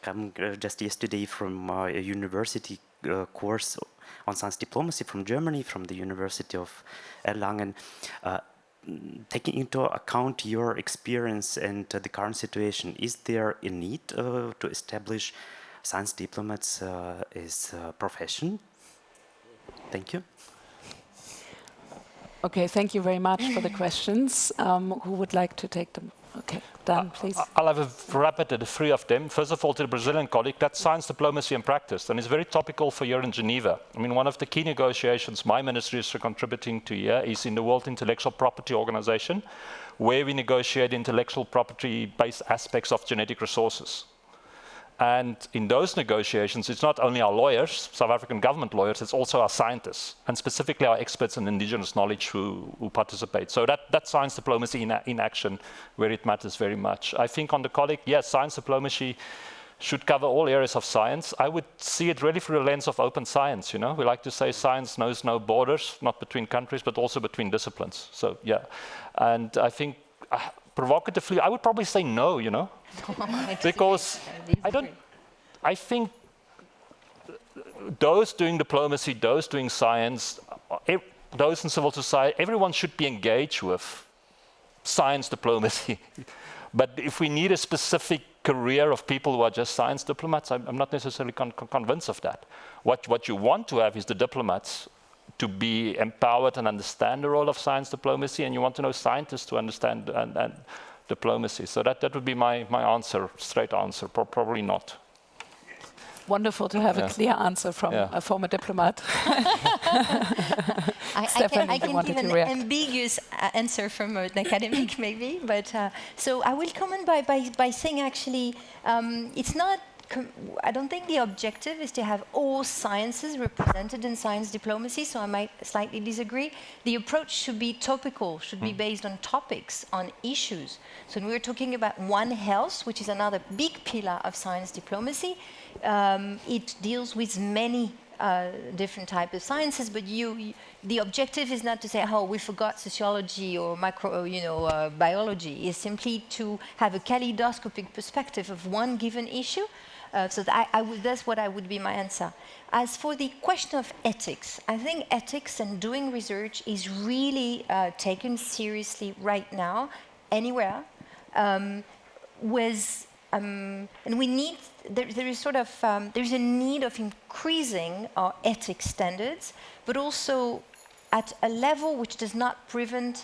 Come just yesterday from a university course on science diplomacy from Germany, from the University of Erlangen. Taking into account your experience and the current situation, is there a need to establish science diplomats as a profession? Thank you. Okay, thank you very much for the questions. Who would like to take them? Okay, Dan, please. I'll have a rapid at the three of them. First of all, to the Brazilian colleague, that's science diplomacy in practice, and it's very topical for here in Geneva. I mean, one of the key negotiations my ministry is contributing to here is in the World Intellectual Property Organization, where we negotiate intellectual property-based aspects of genetic resources. And in those negotiations, it's not only our lawyers, South African government lawyers, it's also our scientists, and specifically our experts in indigenous knowledge who participate. So that's science diplomacy in action, where it matters very much. I think on the colleague, yes, science diplomacy should cover all areas of science. I would see it really through the lens of open science, We like to say science knows no borders, not between countries, but also between disciplines. So, yeah. And I think, provocatively, I would probably say no, because I think those doing diplomacy, those doing science, those in civil society, everyone should be engaged with science diplomacy. But if we need a specific career of people who are just science diplomats, I'm not necessarily convinced of that. What you want to have is the diplomats to be empowered and understand the role of science diplomacy, and you want to know scientists to understand and diplomacy. So that would be my answer, straight answer, probably not. Wonderful to have a clear answer from a former diplomat. I can give an ambiguous answer from an academic, maybe. But so I will comment by saying, actually, it's not I don't think the objective is to have all sciences represented in science diplomacy, so I might slightly disagree. The approach should be topical, should be based on topics, on issues. So when we're talking about One Health, which is another big pillar of science diplomacy, it deals with many different types of sciences, but the objective is not to say, oh, we forgot sociology or biology. It's simply to have a kaleidoscopic perspective of one given issue. So that's what would be my answer. As for the question of ethics, I think ethics and doing research is really taken seriously right now, anywhere, and we need. There's a need of increasing our ethics standards, but also at a level which does not prevent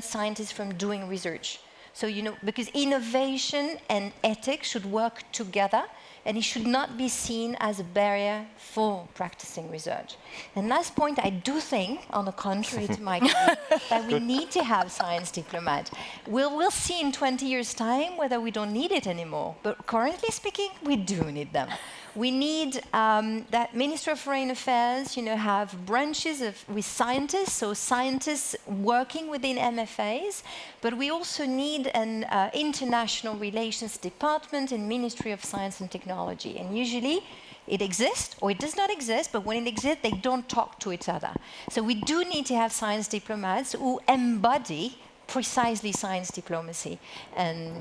scientists from doing research. So, because innovation and ethics should work together, and it should not be seen as a barrier for practicing research. And last point, I do think, on the contrary to my colleague, that we need to have science diplomats. We'll see in 20 years' time whether we don't need it anymore. But currently speaking, we do need them. We need that Minister of Foreign Affairs, have branches with scientists, so scientists working within MFAs, but we also need an international relations department in Ministry of Science and Technology. And usually it exists or it does not exist, but when it exists, they don't talk to each other. So we do need to have science diplomats who embody precisely science diplomacy. And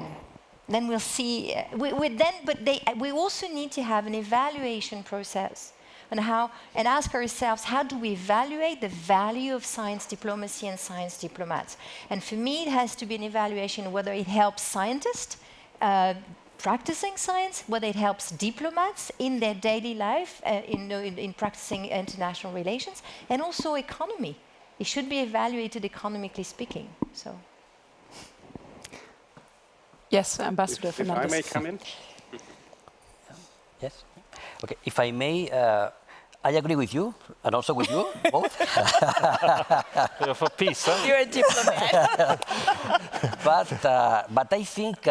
then we'll see. We also need to have an evaluation process and ask ourselves, how do we evaluate the value of science diplomacy and science diplomats? And for me, it has to be an evaluation whether it helps scientists practicing science, whether it helps diplomats in their daily life, in practicing international relations, and also economy. It should be evaluated economically speaking. So. Yes, Ambassador Fernandez. If I may come in? Yes. Okay, if I may, I agree with you, and also with you, both. You're for peace, huh? You're a diplomat. But I think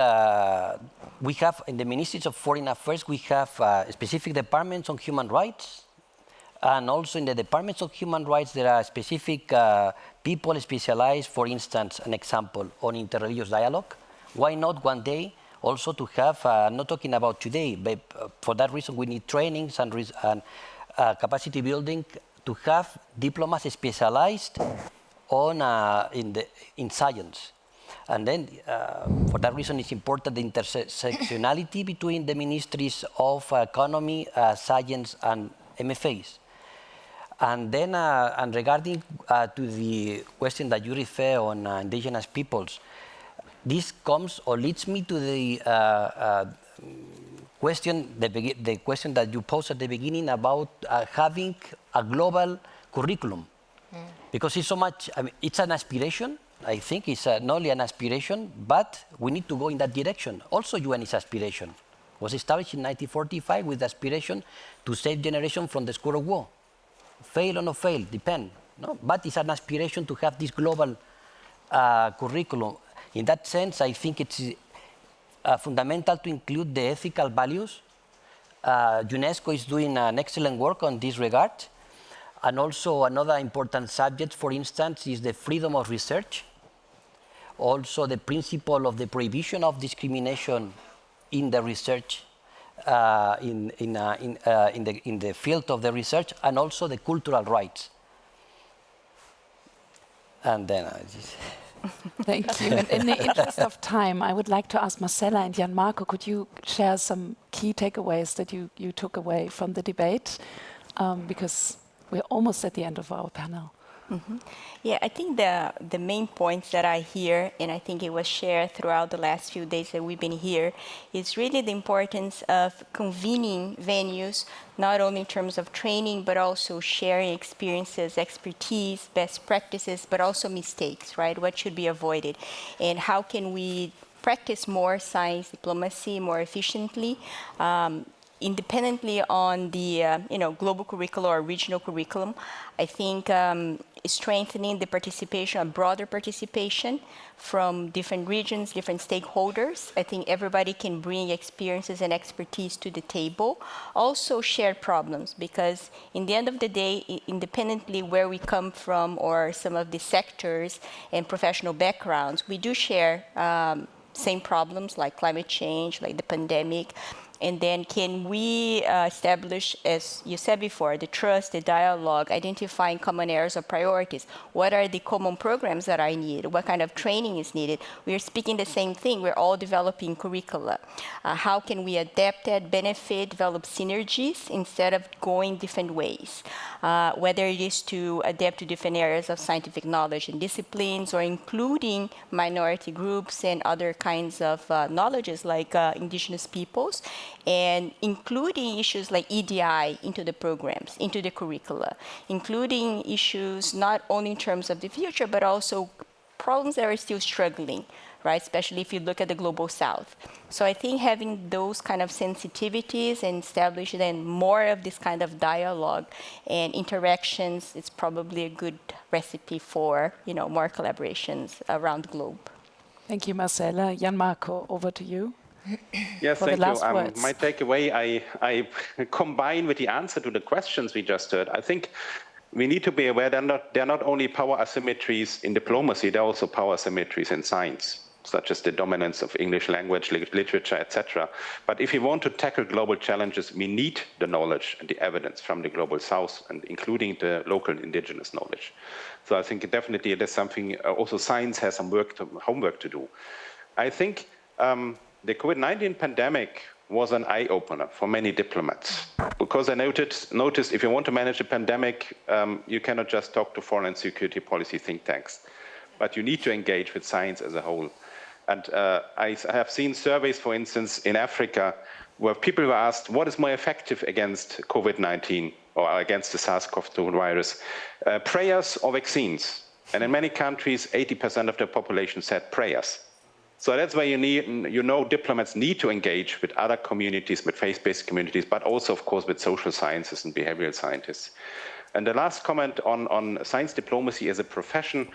we have, in the Ministries of Foreign Affairs, we have specific departments on human rights. And also in the departments of human rights, there are specific people specialized, for instance, an example on interreligious dialogue. Why not one day also to have, not talking about today, but for that reason we need trainings and capacity building to have diplomats specialized on in science. And then for that reason it's important the intersectionality between the ministries of economy, science and MFAs. And then and regarding to the question that you refer on indigenous peoples, this comes or leads me to the question that you posed at the beginning about having a global curriculum. Because it's so much, I mean, it's an aspiration. I think it's not only an aspiration, but we need to go in that direction. Also, UN is aspiration. It was established in 1945 with the aspiration to save generation from the scourge of war. Fail or not fail, depend. No? But it's an aspiration to have this global curriculum. In that sense, I think it's fundamental to include the ethical values. UNESCO is doing an excellent work on this regard. And also another important subject, for instance, is the freedom of research. Also the principle of the prohibition of discrimination in the research, in the field of the research, and also the cultural rights. And then Thank you. And in the interest of time, I would like to ask Marcella and Gianmarco, could you share some key takeaways that you took away from the debate? Because we're almost at the end of our panel. Mm-hmm. Yeah, I think the main points that I hear, and I think it was shared throughout the last few days that we've been here, is really the importance of convening venues, not only in terms of training, but also sharing experiences, expertise, best practices, but also mistakes, right? What should be avoided? And how can we practice more science diplomacy more efficiently? independently on the global curriculum or regional curriculum, I think strengthening the participation, a broader participation from different regions, different stakeholders. I think everybody can bring experiences and expertise to the table. Also shared problems, because in the end of the day, independently where we come from or some of the sectors and professional backgrounds, we do share same problems like climate change, like the pandemic. And then can we establish, as you said before, the trust, the dialogue, identifying common areas of priorities? What are the common programs that I need? What kind of training is needed? We are speaking the same thing. We're all developing curricula. How can we adapt that, benefit, develop synergies instead of going different ways? Whether it is to adapt to different areas of scientific knowledge and disciplines, or including minority groups and other kinds of knowledges like indigenous peoples, and including issues like EDI into the programs, into the curricula, including issues not only in terms of the future, but also problems that are still struggling, right? Especially if you look at the Global South. So I think having those kind of sensitivities and establishing then more of this kind of dialogue and interactions is probably a good recipe for, more collaborations around the globe. Thank you, Marcela. Gianmarco, over to you. Yes, thank you. My takeaway, I combine with the answer to the questions we just heard. I think we need to be aware there are not only power asymmetries in diplomacy, there are also power asymmetries in science, such as the dominance of English language, literature, etc. But if we want to tackle global challenges, we need the knowledge and the evidence from the Global South, and including the local indigenous knowledge. So I think definitely there's something, also science has some homework to do. I think the COVID-19 pandemic was an eye-opener for many diplomats, because I noticed if you want to manage a pandemic, you cannot just talk to foreign and security policy think tanks, but you need to engage with science as a whole. And I have seen surveys, for instance, in Africa, where people were asked, what is more effective against COVID-19 or against the SARS-CoV-2 virus, prayers or vaccines? And in many countries, 80% of the population said prayers. So that's why diplomats need to engage with other communities, with faith-based communities, but also, of course, with social sciences and behavioral scientists. And the last comment on science diplomacy as a profession,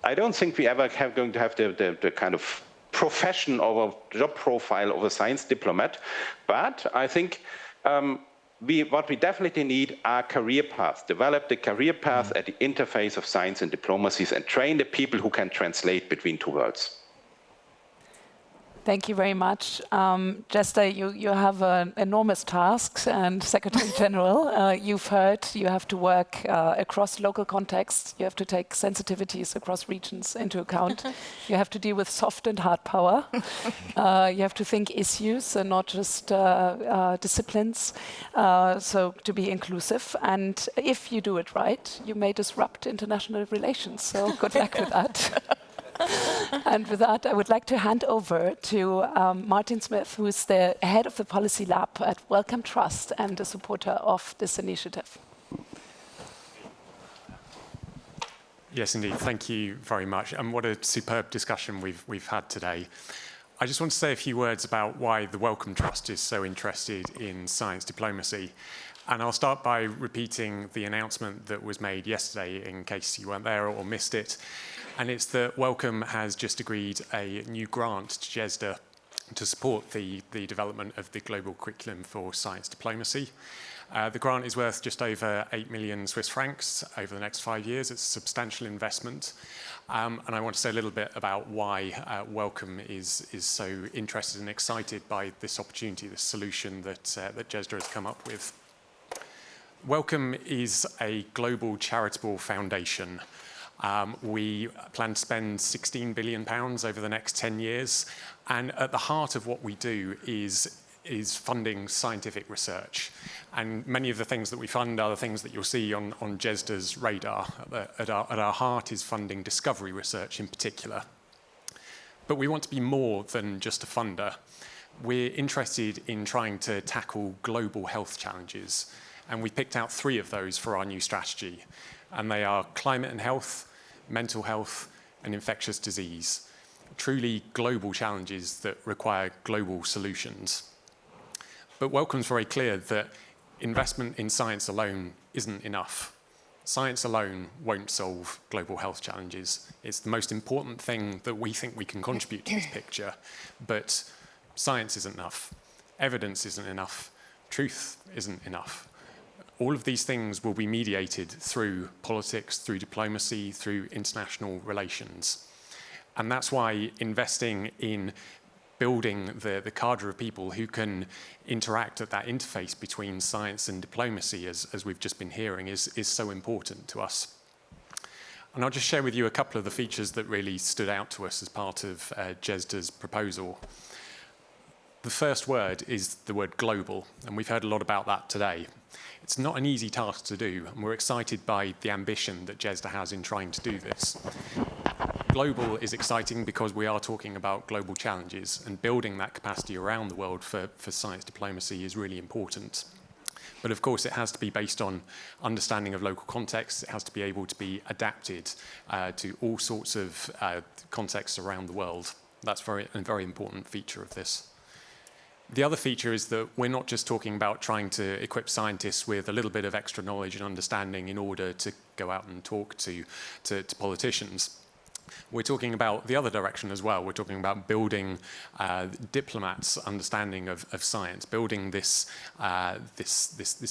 I don't think we ever going to have the kind of profession or a job profile of a science diplomat, but I think what we definitely need are career paths. Develop the career path at the interface of science and diplomacies and train the people who can translate between two worlds. Thank you very much. GESDA, you have enormous tasks, and Secretary General, you've heard you have to work across local contexts. You have to take sensitivities across regions into account. You have to deal with soft and hard power. You have to think issues and not just disciplines, so to be inclusive. And if you do it right, you may disrupt international relations. So good luck with that. And with that, I would like to hand over to Martin Smith, who is the head of the policy lab at Wellcome Trust and a supporter of this initiative. Yes, indeed. Thank you very much. And what a superb discussion we've had today. I just want to say a few words about why the Wellcome Trust is so interested in science diplomacy. And I'll start by repeating the announcement that was made yesterday, in case you weren't there or missed it. And it's that Wellcome has just agreed a new grant to GESDA to support the development of the global curriculum for science diplomacy. The grant is worth just over 8 million Swiss francs over the next 5 years. It's a substantial investment. And I want to say a little bit about why Wellcome is so interested and excited by this opportunity, this solution that GESDA has come up with. Wellcome is a global charitable foundation. We plan to spend £16 billion over the next 10 years. And at the heart of what we do is funding scientific research. And many of the things that we fund are the things that you'll see on GESDA's radar. At our heart is funding discovery research in particular. But we want to be more than just a funder. We're interested in trying to tackle global health challenges. And we picked out 3 of those for our new strategy. And they are climate and health, mental health, and infectious disease. Truly global challenges that require global solutions. But Wellcome's very clear that investment in science alone isn't enough. Science alone won't solve global health challenges. It's the most important thing that we think we can contribute to this picture, but science isn't enough. Evidence isn't enough. Truth isn't enough. All of these things will be mediated through politics, through diplomacy, through international relations. And that's why investing in building the cadre of people who can interact at that interface between science and diplomacy, as we've just been hearing, is so important to us. And I'll just share with you a couple of the features that really stood out to us as part of GESDA's proposal. The first word is the word global, and we've heard a lot about that today. It's not an easy task to do, and we're excited by the ambition that GESDA has in trying to do this. Global is exciting because we are talking about global challenges, and building that capacity around the world for science diplomacy is really important. But of course, it has to be based on understanding of local context. It has to be able to be adapted to all sorts of contexts around the world. That's a very important feature of this. The other feature is that we're not just talking about trying to equip scientists with a little bit of extra knowledge and understanding in order to go out and talk to politicians. We're talking about the other direction as well. We're talking about building diplomats' understanding of science, building this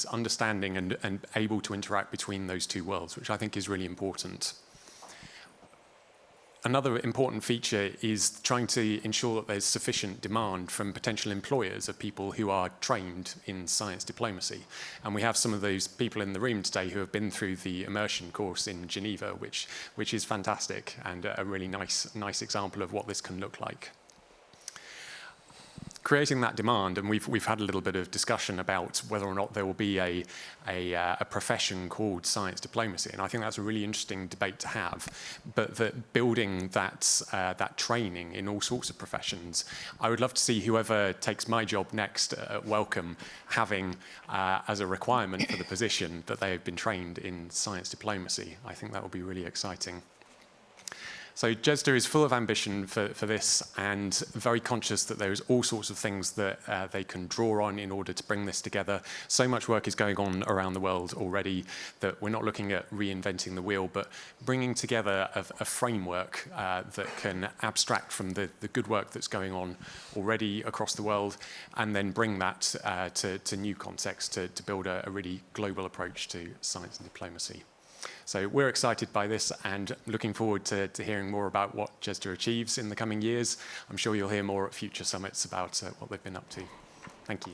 understanding and able to interact between those two worlds, which I think is really important. Another important feature is trying to ensure that there's sufficient demand from potential employers of people who are trained in science diplomacy. And we have some of those people in the room today who have been through the immersion course in Geneva, which is fantastic and a really nice example of what this can look like. Creating that demand, and we've had a little bit of discussion about whether or not there will be a profession called science diplomacy, and I think that's a really interesting debate to have. But that building that training in all sorts of professions, I would love to see whoever takes my job next at Wellcome having as a requirement for the position that they have been trained in science diplomacy. I think that would be really exciting. So GESDA is full of ambition for this and very conscious that there is all sorts of things that they can draw on in order to bring this together. So much work is going on around the world already that we're not looking at reinventing the wheel, but bringing together a framework that can abstract from the good work that's going on already across the world and then bring that to new contexts to build a really global approach to science and diplomacy. So we're excited by this and looking forward to hearing more about what GESDA achieves in the coming years. I'm sure you'll hear more at future summits about what they've been up to. Thank you.